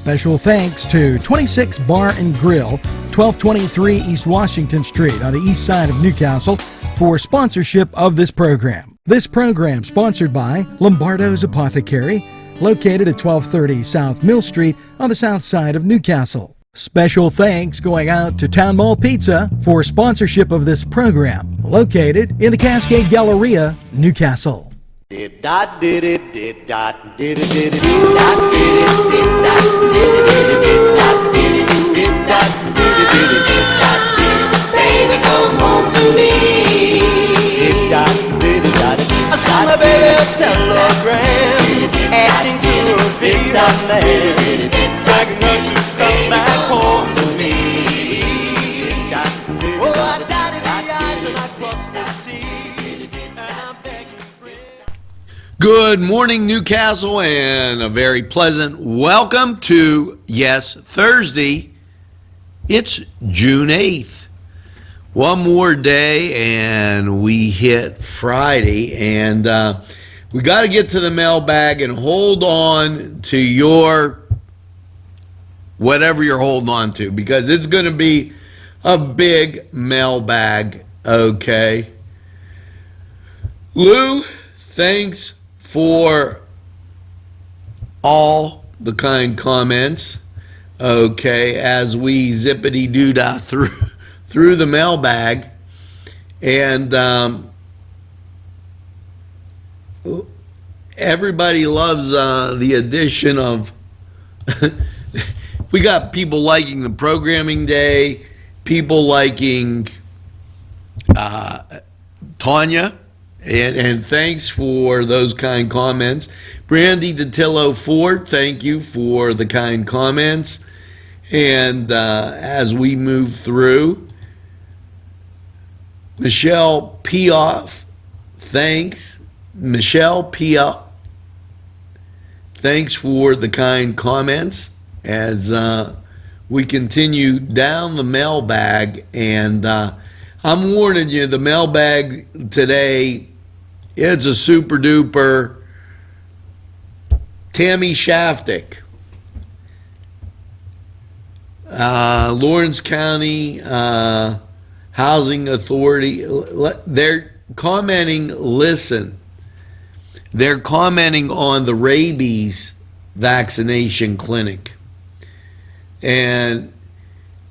Special thanks to 26 Bar and Grill, 1223 East Washington Street on the east side of Newcastle for sponsorship of this program. This program sponsored by Lombardo's Apothecary, located at 1230 South Mill Street on the south side of Newcastle. Special thanks going out to Town Mall Pizza for sponsorship of this program, located in the Cascade Galleria, Newcastle. Did dot did it did dot did it did it baby come home to me. I saw my baby a telegram asking to be my man, begging her to come back home to me. Oh, I dotted the I's and I crossed the T's, and I'm begging. Good morning, Newcastle, and a very pleasant welcome to, yes, Thursday. It's June 8th. One more day, and we hit Friday, and we got to get to the mailbag and hold on to your whatever you're holding on to, because it's going to be a big mailbag, okay? Lou, thanks for all the kind comments, okay, as we zippity-doo-dah through the mailbag. And everybody loves the addition of we got people liking the programming day, people liking Tanya. And thanks for those kind comments. Brandy DeTillo Ford, thank you for the kind comments. And as we move through, Michelle Pioff, thanks. Michelle Pioff, thanks for the kind comments as we continue down the mailbag. And I'm warning you, the mailbag today, it's a super duper. Tammy Shaftick, Lawrence County Housing Authority, they're commenting, listen, they're commenting on the rabies vaccination clinic. And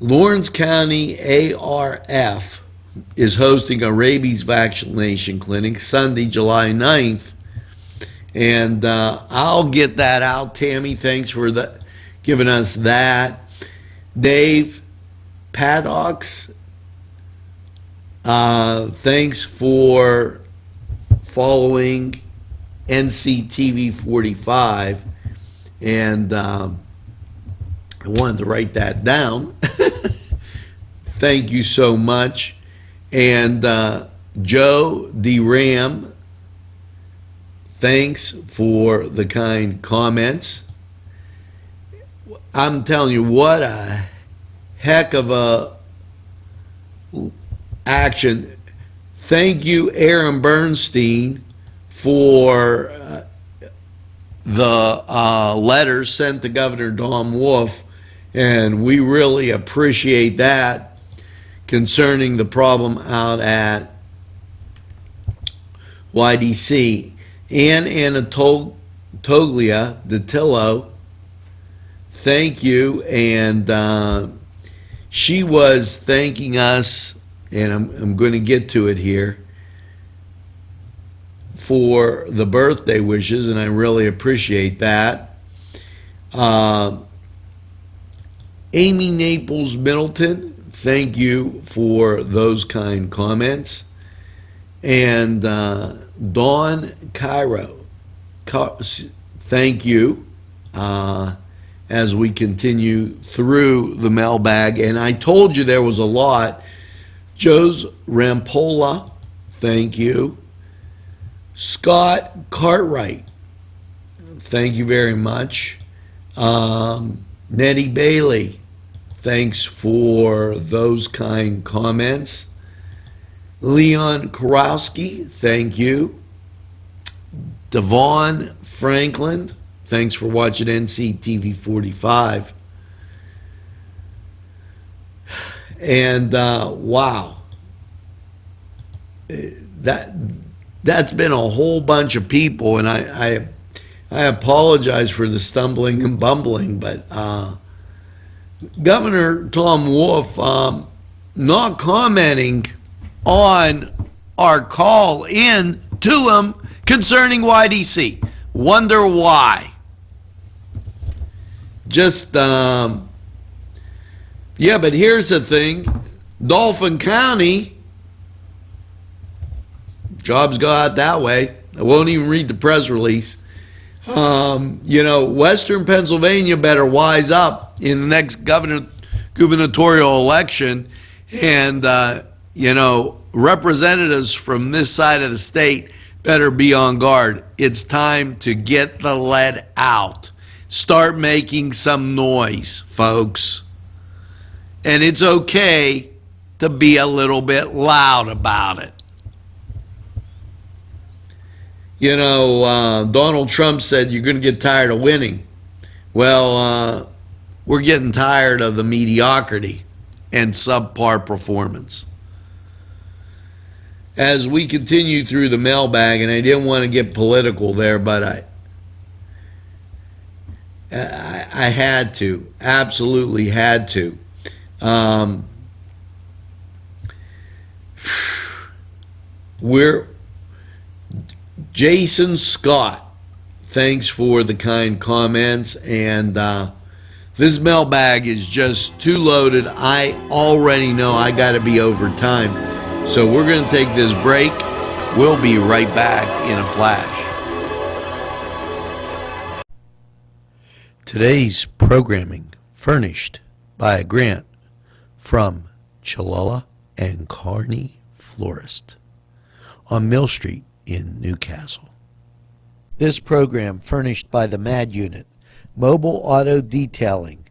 Lawrence County ARF is hosting a rabies vaccination clinic Sunday, July 9th. And I'll get that out. Tammy, thanks for giving us that. Dave Paddocks, thanks for following NCTV45. And I wanted to write that down. Thank you so much. And Joe D. Ram, thanks for the kind comments. I'm telling you, what a heck of a action. Thank you, Aaron Bernstein, for the letters sent to Governor Don Wolf, and we really appreciate that, concerning the problem out at YDC. Ann Anatoglia DeTillo, thank you. And she was thanking us, and I'm going to get to it here, for the birthday wishes, and I really appreciate that. Amy Naples Middleton, thank you for those kind comments. And Dawn Cairo, thank you, as we continue through the mailbag. And I told you there was a lot. Joe's Rampola, thank you. Scott Cartwright, thank you very much. Nettie Bailey, thanks for those kind comments. Leon Karowski, thank you. Devon Franklin, Thanks for watching NCTV45. And wow, that's been a whole bunch of people, and I apologize for the stumbling and bumbling, but Governor Tom Wolf not commenting on our call in to him concerning YDC. Wonder why? Just yeah, but here's the thing. Dauphin County, jobs go out that way. I won't even read the press release. Western Pennsylvania better wise up in the next gubernatorial election, and representatives from this side of the state better be on guard. It's time to get the lead out. Start making some noise, folks. And it's okay to be a little bit loud about it. Donald Trump said you're going to get tired of winning. Well, we're getting tired of the mediocrity and subpar performance. As we continue through the mailbag, and I didn't want to get political there, but I had to, absolutely had to. Jason Scott, thanks for the kind comments, and this mailbag is just too loaded. I already know I got to be over time, so we're going to take this break. We'll be right back in a flash. Today's programming furnished by a grant from Chilala and Carney Florist on Mill Street in Newcastle. This program furnished by the MAD Unit, Mobile Auto Detailing.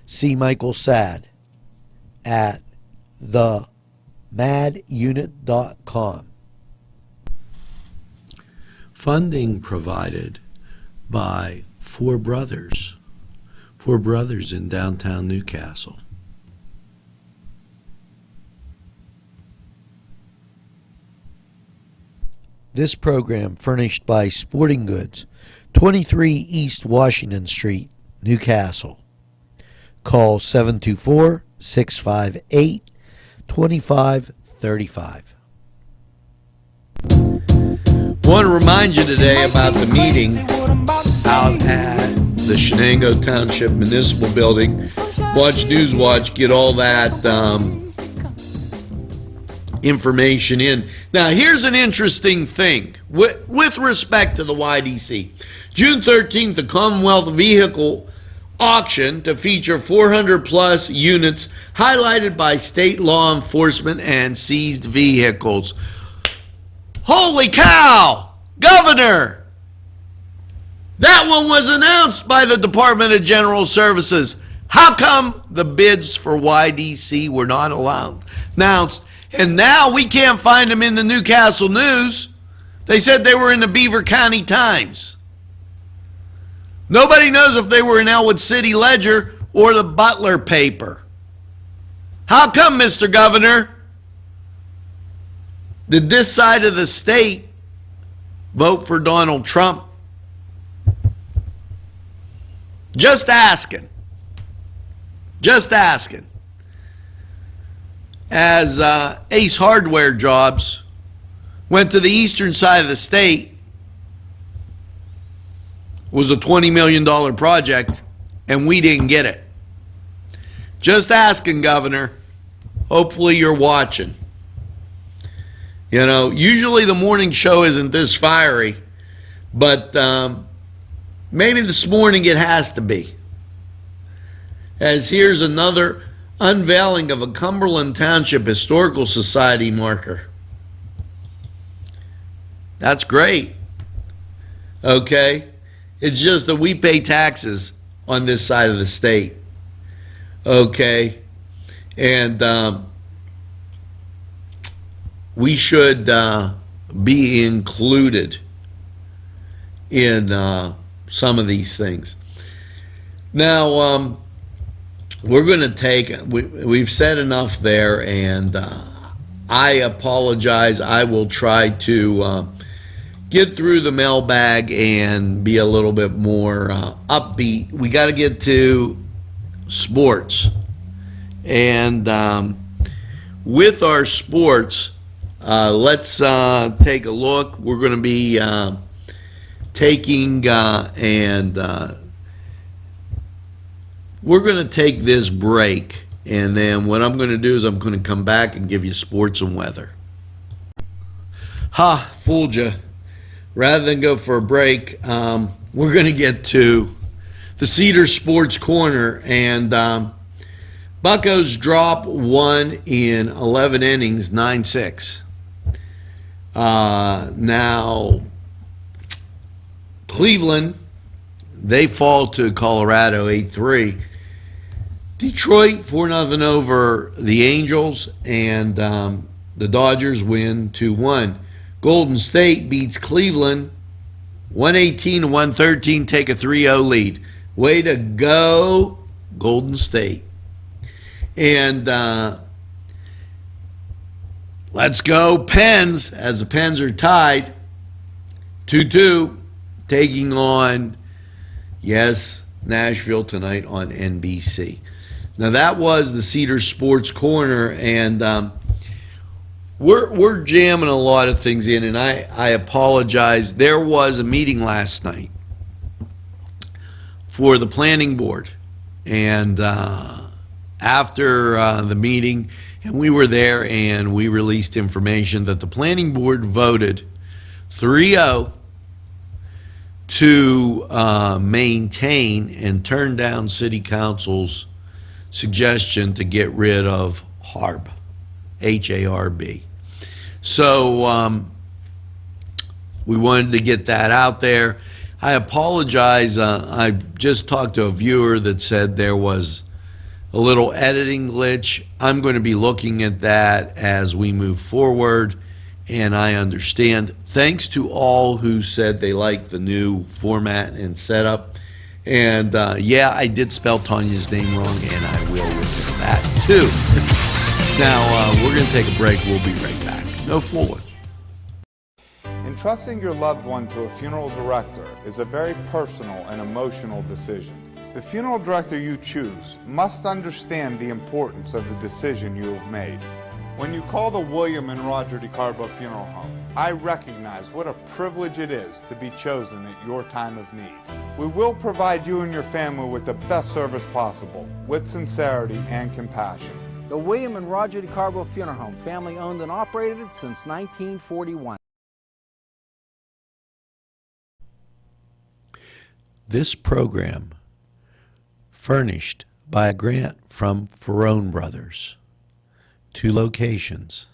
See Michael Sad at themadunit.com. Funding provided by Four Brothers in downtown Newcastle. This program furnished by Sporting Goods, 23 East Washington Street, Newcastle. Call 724-658-2535. Want to remind you today about the meeting out at the Shenango Township Municipal Building. Watch Newswatch, get all that information in. Now, here's an interesting thing with respect to the YDC. June 13th, the Commonwealth Vehicle Auction to feature 400 plus units highlighted by state law enforcement and seized vehicles. Holy cow! Governor! That one was announced by the Department of General Services. How come the bids for YDC were not announced? And now we can't find them in the Newcastle News. They said they were in the Beaver County Times. Nobody knows if they were in Elwood City Ledger or the Butler paper. How come, Mr. Governor? Did this side of the state vote for Donald Trump? Just asking. Just asking. As Ace Hardware Jobs went to the eastern side of the state, was a $20 million project, and we didn't get it. Just asking, Governor. Hopefully you're watching. Usually the morning show isn't this fiery, but maybe this morning it has to be. As here's another unveiling of a Cumberland Township Historical Society marker. That's great. Okay? It's just that we pay taxes on this side of the state. Okay? And we should be included in some of these things. Now, we're going to take, we've said enough there, and I apologize. I will try to get through the mailbag and be a little bit more upbeat. We got to get to sports. And with our sports, let's take a look. We're going to be taking we're going to take this break, and then what I'm going to do is I'm going to come back and give you sports and weather. Ha, fooled you. Rather than go for a break, we're going to get to the Cedar Sports Corner, and Buccos drop one in 11 innings, 9-6. Now, Cleveland, they fall to Colorado 8-3. Detroit 4-0 over the Angels, and the Dodgers win 2-1. Golden State beats Cleveland 118-113, take a 3-0 lead. Way to go, Golden State. And let's go Pens, as the Pens are tied 2-2, taking on, yes, Nashville tonight on NBC. Now that was the Cedar Sports Corner, and we're jamming a lot of things in, and I apologize. There was a meeting last night for the planning board, and after the meeting, and we were there, and we released information that the planning board voted 3-0 to maintain and turn down City Council's suggestion to get rid of HARB, H-A-R-B. So we wanted to get that out there. I apologize. I just talked to a viewer that said there was a little editing glitch. I'm going to be looking at that as we move forward, and I understand. Thanks to all who said they liked the new format and setup. And yeah, I did spell Tanya's name wrong, and I will admit that too. Now, we're going to take a break. We'll be right back. No fooling. Entrusting your loved one to a funeral director is a very personal and emotional decision. The funeral director you choose must understand the importance of the decision you have made. When you call the William and Roger DeCarbo Funeral Home, I recognize what a privilege it is to be chosen at your time of need. We will provide you and your family with the best service possible, with sincerity and compassion. The William and Roger DeCarbo Funeral Home, family owned and operated since 1941. This program furnished by a grant from Ferrone Brothers. 2 locations,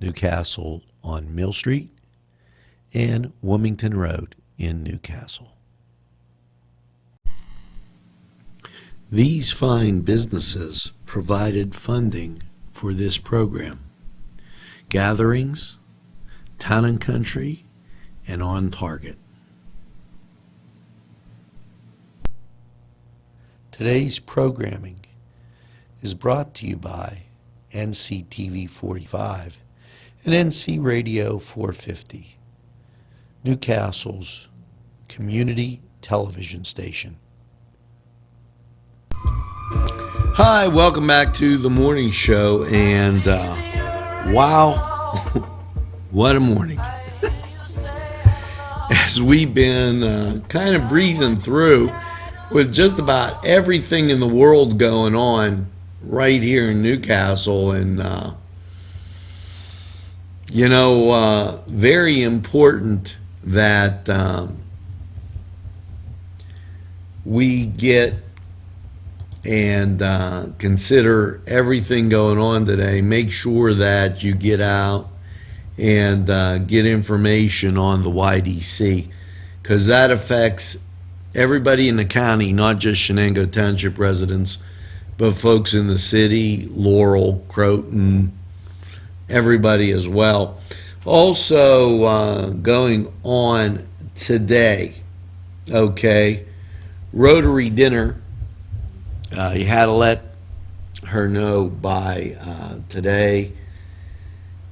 Newcastle on Mill Street and Wilmington Road in Newcastle. These fine businesses provided funding for this program. Gatherings, Town and Country, and On Target. Today's programming is brought to you by NCTV45 and NC Radio 450, Newcastle's community television station. Hi, welcome back to the morning show, and wow, what a morning. As we've been kind of breezing through with just about everything in the world going on right here in Newcastle, and very important that we get and consider everything going on today. Make sure that you get out and get information on the YDC, because that affects everybody in the county, not just Shenango Township residents, but folks in the city, Laurel, Croton, everybody as well. Also going on today Okay. Rotary dinner. You had to let her know by today.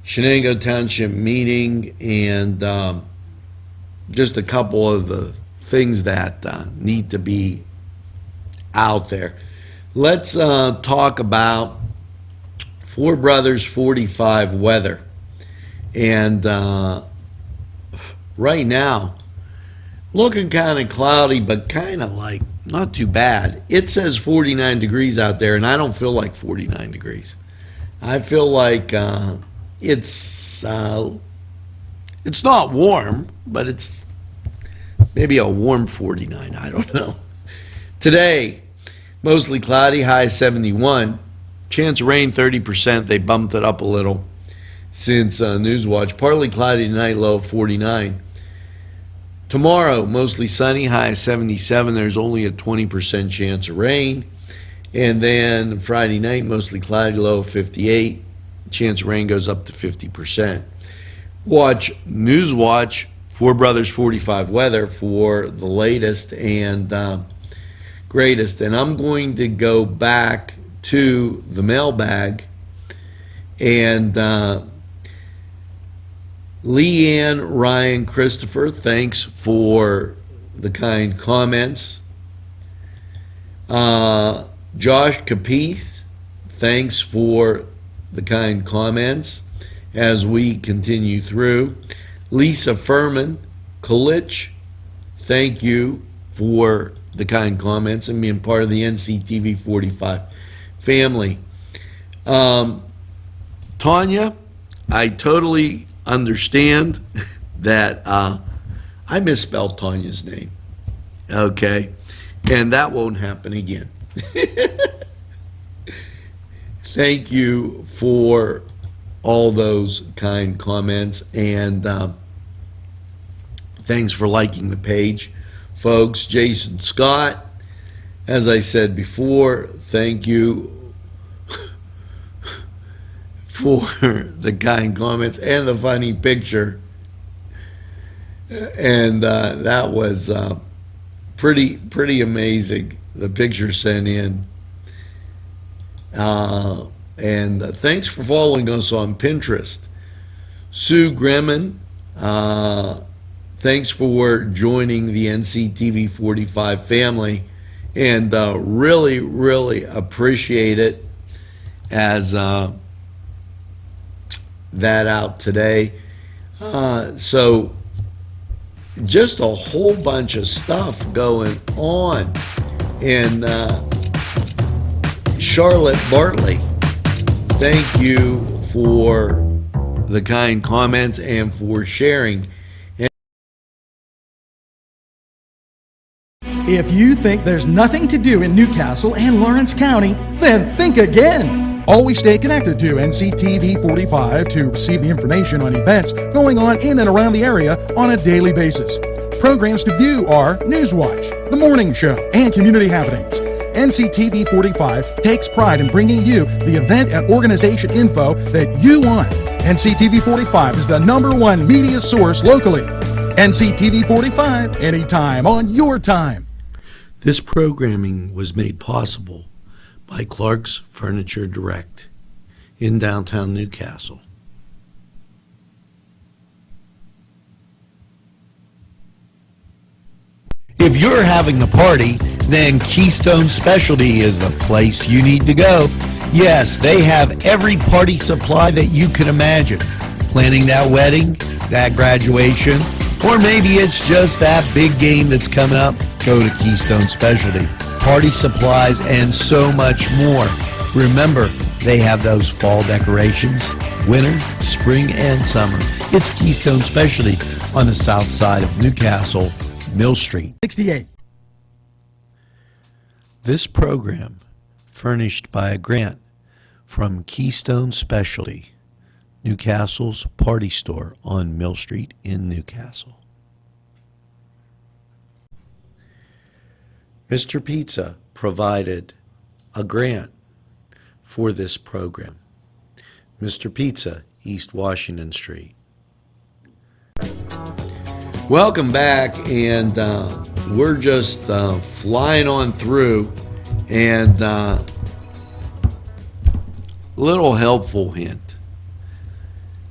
Shenango Township meeting, and just a couple of the things that need to be out there. Let's talk about Four Brothers 45 weather. And right now, looking kind of cloudy, but kind of like not too bad. It says 49 degrees out there, and I don't feel like 49 degrees. I feel like it's not warm, but it's maybe a warm 49. I don't know. Today, mostly cloudy, high 71. Chance of rain 30%. They bumped it up a little since Newswatch. Partly cloudy tonight, low of 49. Tomorrow, mostly sunny, high 77. There's only a 20% chance of rain. And then Friday night, mostly cloudy, low of 58. Chance of rain goes up to 50%. Watch Newswatch, Four Brothers 45 weather for the latest and greatest. And I'm going to go back to the mailbag, and Leanne, Ryan, Christopher, thanks for the kind comments. Josh Capith, thanks for the kind comments as we continue through. Lisa Furman, Kalich, thank you for the kind comments and being part of the NCTV45 family. Tanya, I totally understand that I misspelled Tanya's name. Okay, and that won't happen again. Thank you for all those kind comments, and thanks for liking the page, folks. Jason Scott, as I said before, thank you for the kind comments and the funny picture. And that was pretty amazing, the picture sent in. And thanks for following us on Pinterest. Sue Gremmen, thanks for joining the NCTV45 family, and really appreciate it as that out today. So just a whole bunch of stuff going on. And Charlotte Bartley, thank you for the kind comments and for sharing. If you think there's nothing to do in Newcastle and Lawrence County, then think again. Always stay connected to NCTV45 to receive the information on events going on in and around the area on a daily basis. Programs to view are Newswatch, The Morning Show, and Community Happenings. NCTV45 takes pride in bringing you the event and organization info that you want. NCTV45 is the #1 media source locally. NCTV45, anytime on your time. This programming was made possible by Clark's Furniture Direct in downtown Newcastle. If you're having a party, then Keystone Specialty is the place you need to go. Yes, they have every party supply that you can imagine. Planning that wedding, that graduation, or maybe it's just that big game that's coming up, go to Keystone Specialty. Party supplies and so much more. Remember, they have those fall decorations, winter, spring, and summer. It's Keystone Specialty on the south side of Newcastle, Mill Street. 68. This program furnished by a grant from Keystone Specialty, Newcastle's party store on Mill Street in Newcastle. Mr. Pizza provided a grant for this program. Mr. Pizza, East Washington Street. Welcome back, and we're just flying on through. And little helpful hint.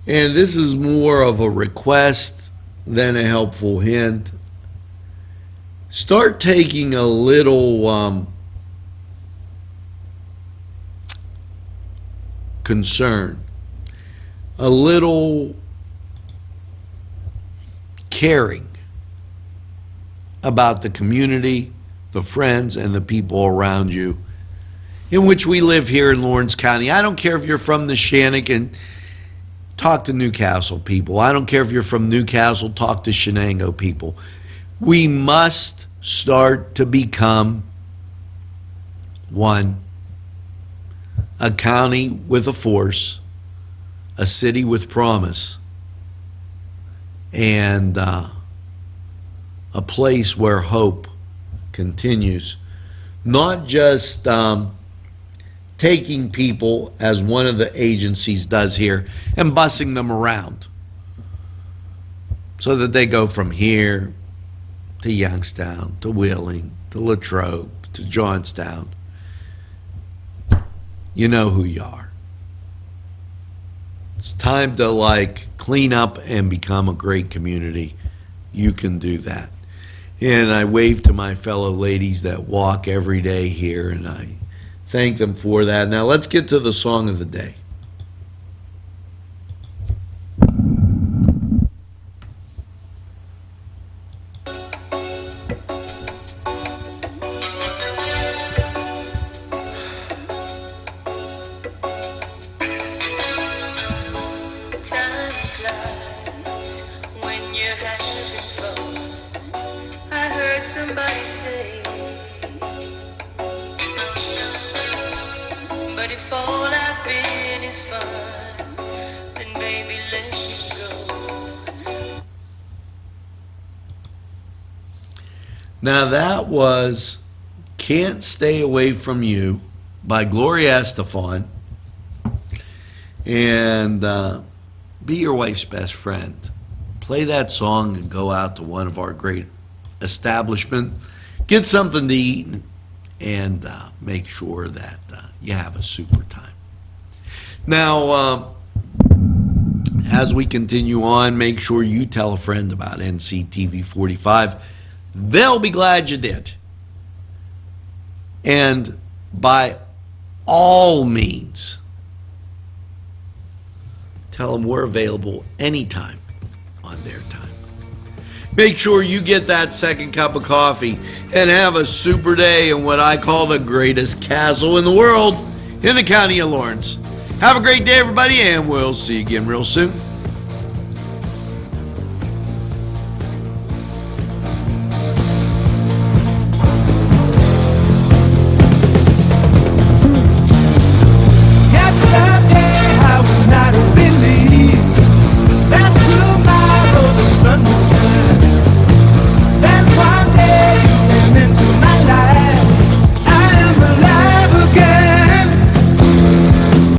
And this is more of a request than a helpful hint. Start taking a little concern, a little caring about the community, the friends, and the people around you in which we live here in Lawrence County. I don't care if you're from the Shannick, talk to Newcastle people. I don't care if you're from Newcastle, talk to Shenango people. We must start to become one, a county with a force, a city with promise, and a place where hope continues. Not just taking people, as one of the agencies does here, and bussing them around so that they go from here to Youngstown, to Wheeling, to Latrobe, to Johnstown. You know who you are. It's time to clean up and become a great community. You can do that. And I wave to my fellow ladies that walk every day here, and I thank them for that. Now let's get to the song of the day. Time flies when you're having fun. I heard somebody say, but if all I've been is fun, then baby let me go. Now that was Can't Stay Away From You by Gloria Estefan. And be your wife's best friend. Play that song and go out to one of our great establishments. Get something to eat and make sure that you have a super time. Now, as we continue on, make sure you tell a friend about NCTV45. They'll be glad you did. And by all means, tell them we're available anytime on their time. Make sure you get that second cup of coffee and have a super day in what I call the greatest castle in the world in the county of Lawrence. Have a great day, everybody, and we'll see you again real soon.